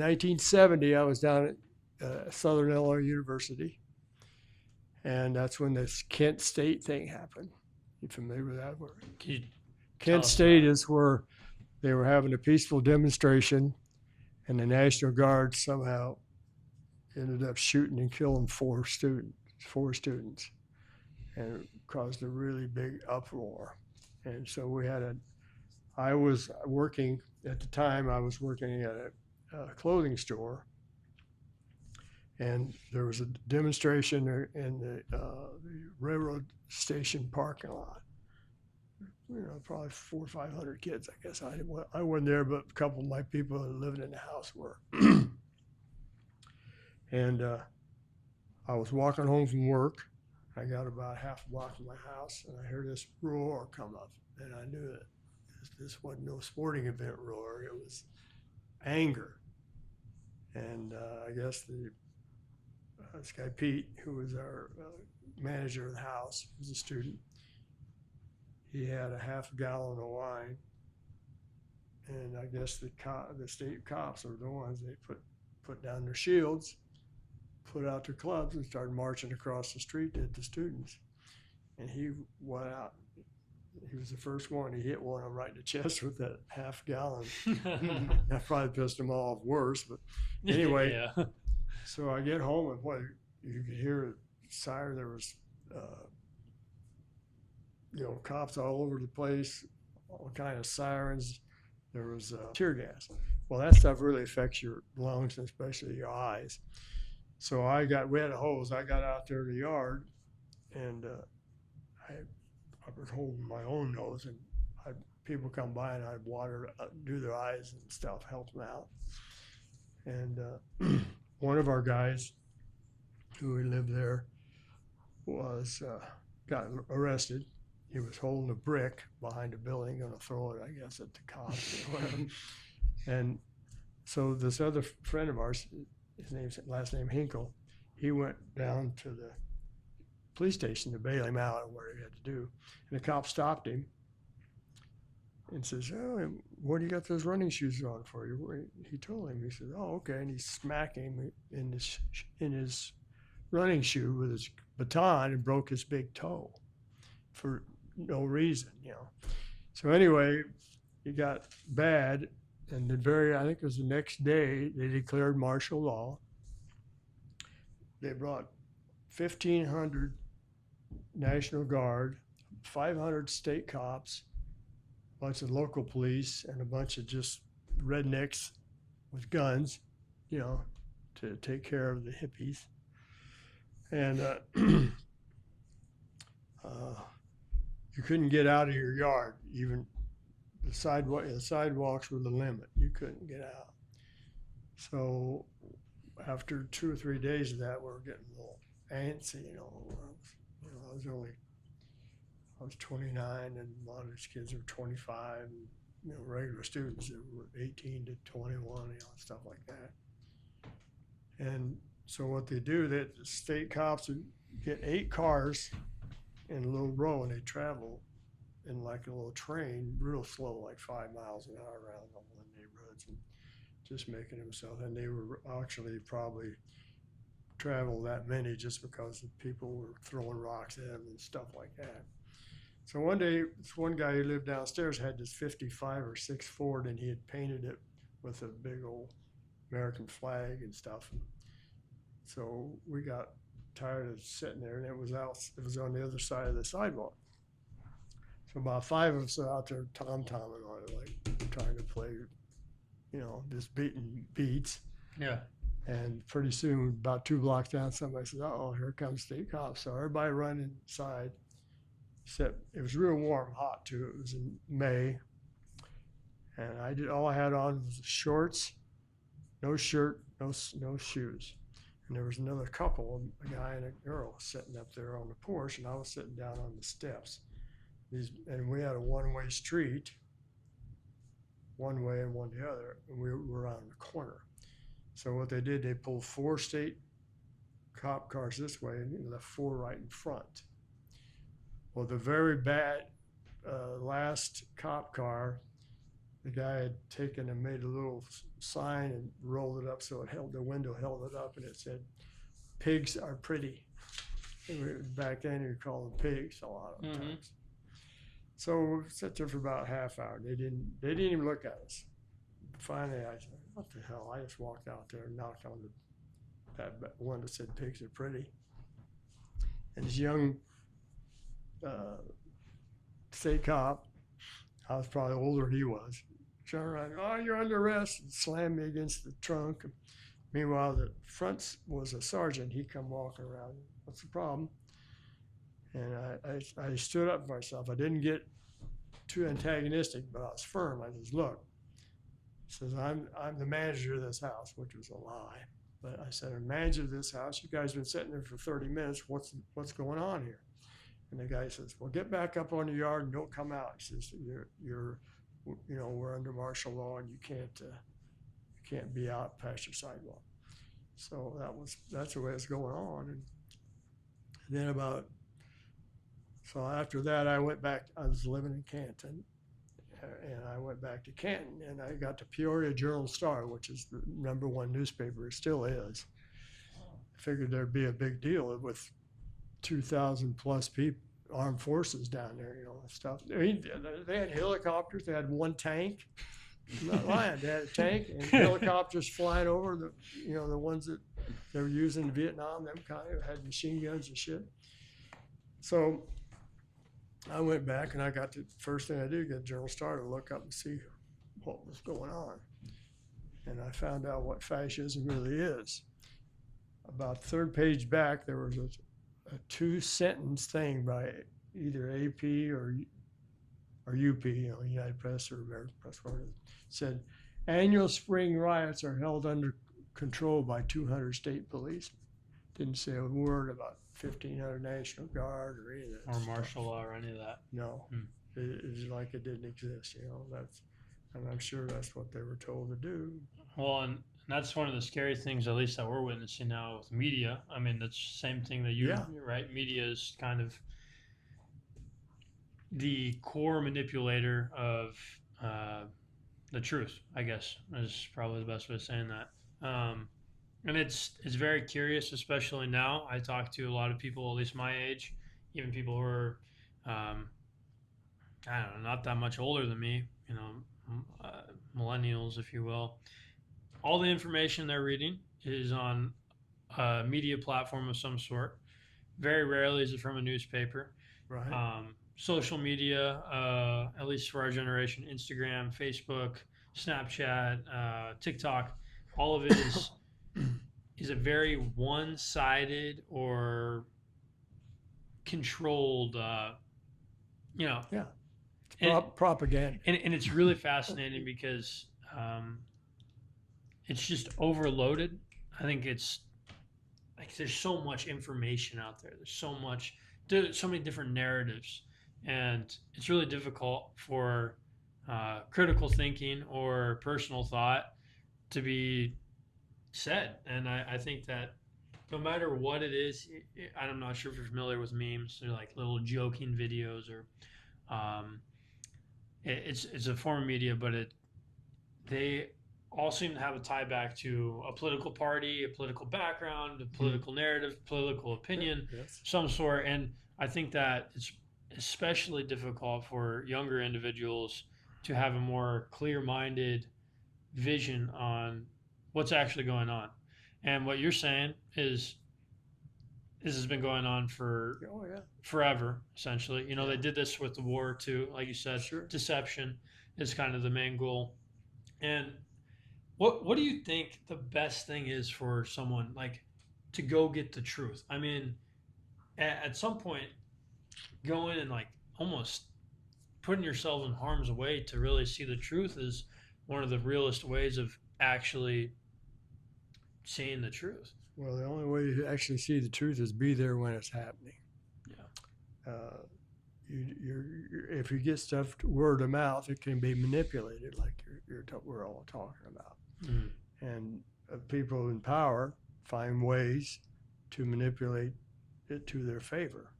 1970, I was down at Southern Illinois University, and that's when this Kent State thing happened. You familiar with that word? Can you tell Kent us State about it? is where they were having a peaceful demonstration, and the National Guard somehow ended up shooting and killing four students, and it caused a really big uproar. And so I was working at the time. I was working at a clothing store, and there was a demonstration in the railroad station parking lot. Probably 400 or 500 kids. I guess I wasn't there, but a couple of my people that lived in the house were. And I was walking home from work. I got about half a block from my house, and I heard this roar come up, and I knew that this wasn't no sporting event roar. It was anger. And I guess this guy Pete, who was our manager of the house, was a student. He had a half gallon of wine, and I guess the state cops are the ones they put down their shields, put out their clubs, and started marching across the street at the students. And he went out. He was the first one. He hit one of them right in the chest with that half gallon. That probably pissed him off worse. But anyway, Yeah. so I get home, and boy, you could hear a siren. There was, cops all over the place, all kind of sirens. There was tear gas. Well, that stuff really affects your lungs, and especially your eyes. So we had a hose. I got out there to the yard, and I was holding my own nose, and people come by, and I'd water, do their eyes and stuff, help them out. And one of our guys who lived there got arrested. He was holding a brick behind a building, going to throw it, I guess, at the cops or whatever. And so this other friend of ours, last name Hinkle, he went down to the police station to bail him out on what he had to do. And the cop stopped him and says, "Oh, what do you got those running shoes on for?" He told him. He said, "Oh, okay." And he smacked him in his running shoe with his baton and broke his big toe for no reason. So anyway, it got bad, and I think it was the next day, they declared martial law. They brought 1,500 National Guard, 500 state cops, a bunch of local police, and a bunch of just rednecks with guns, to take care of the hippies. And you couldn't get out of your yard. Even the sidewalks were the limit. You couldn't get out. So after 2 or 3 days of that, we were getting a little antsy. I was 29, and a lot of these kids were 25. And, regular students that were 18 to 21, stuff like that. And so what they do, the state cops would get 8 cars in a little row, and they travel in like a little train, real slow, like 5 miles an hour around all the neighborhoods, and just making themselves. And they were actually probably travel that many just because the people were throwing rocks at them and stuff like that. So one day, this one guy who lived downstairs had this 55 or 6 Ford, and he had painted it with a big old American flag and stuff. And so we got tired of sitting there, and it was on the other side of the sidewalk. So about 5 of us are out there tom-tomming on it, like trying to play, just beating beats. Yeah. And pretty soon, about 2 blocks down, somebody says, "Oh, here comes state cops." So everybody run inside. Except it was real warm, hot too. It was in May, and all I had on was shorts, no shirt, no shoes. And there was another couple, a guy and a girl, sitting up there on the porch, and I was sitting down on the steps. And we had a one-way street, one way and one the other, and we were on the corner. So what they did, they pulled 4 state cop cars this way, and left 4 right in front. Well, the very bad last cop car the guy had taken and made a little sign and rolled it up so it held the window, held it up, and it said, "Pigs are pretty." Back then, you call them pigs a lot of times. So we sat there for about a half hour. They didn't even look at us. Finally, I said, "What the hell?" I just walked out there and knocked on that one that said, "Pigs are pretty." And this young state cop, I was probably older than he was, turned around, "Oh, you're under arrest," and slammed me against the trunk. Meanwhile, the front was a sergeant. He come walking around. "What's the problem?" And I stood up for myself. I didn't get too antagonistic, but I was firm. I says, "Look," says, I'm the manager of this house," which was a lie. But I said, "I'm manager of this house. You guys been sitting there for 30 minutes. What's going on here?" And the guy says, "Well, get back up on the yard and don't come out." He says, we're under martial law and you can't be out past your sidewalk." So that's the way it's going on. And then so after that, I went back. I was living in Canton, and I went back to Canton, and I got the Peoria Journal-Star, which is the #1 newspaper. It still is. I figured there'd be a big deal with 2,000 plus people, armed forces down there, and stuff. They had helicopters. They had one tank. I'm not lying. They had a tank and helicopters flying over the ones that they were using in Vietnam. Them kind of had machine guns and shit. So I went back and I got the first thing I did, get Journal-Star to look up and see what was going on. And I found out what fascism really is. About third page back, there was a 2-sentence thing by either AP or UP, United Press or American Press, whatever. It said, "Annual spring riots are held under control by 200 state police." Didn't say a word about 1,500 National Guard or any of that or stuff. martial law or any of that. No, it was like it didn't exist. And I'm sure that's what they were told to do. Well, and that's one of the scary things, at least that we're witnessing now with media. I mean, that's the same thing that you're right. Media is kind of the core manipulator of the truth, I guess, is probably the best way of saying that. And it's very curious, especially now. I talk to a lot of people, at least my age, even people who are, I don't know, not that much older than me, millennials, if you will. All the information they're reading is on a media platform of some sort. Very rarely is it from a newspaper. Right. Social media, at least for our generation, Instagram, Facebook, Snapchat, TikTok, all of it is a very one-sided or controlled, propaganda. And it's really fascinating because it's just overloaded. I think it's like there's so much information out there. There's so many different narratives, and it's really difficult for critical thinking or personal thought to be said. And I think that no matter what it is, I'm not sure if you're familiar with memes. They're like little joking videos, or it's a form of media, but they all seem to have a tie back to a political party, a political background, a political narrative, political opinion, some sort. And I think that it's especially difficult for younger individuals to have a more clear-minded vision on what's actually going on. And what you're saying is this has been going on for forever, essentially. They did this with the war too, like you said. Sure. Deception is kind of the main goal. And what do you think the best thing is for someone like to go get the truth? I mean, at some point, going and like almost putting yourself in harm's way to really see the truth is one of the realest ways of actually seeing the truth. Well, the only way to actually see the truth is be there when it's happening. Yeah. If you get stuff word of mouth, it can be manipulated, like we're all talking about. Mm-hmm. And people in power find ways to manipulate it to their favor.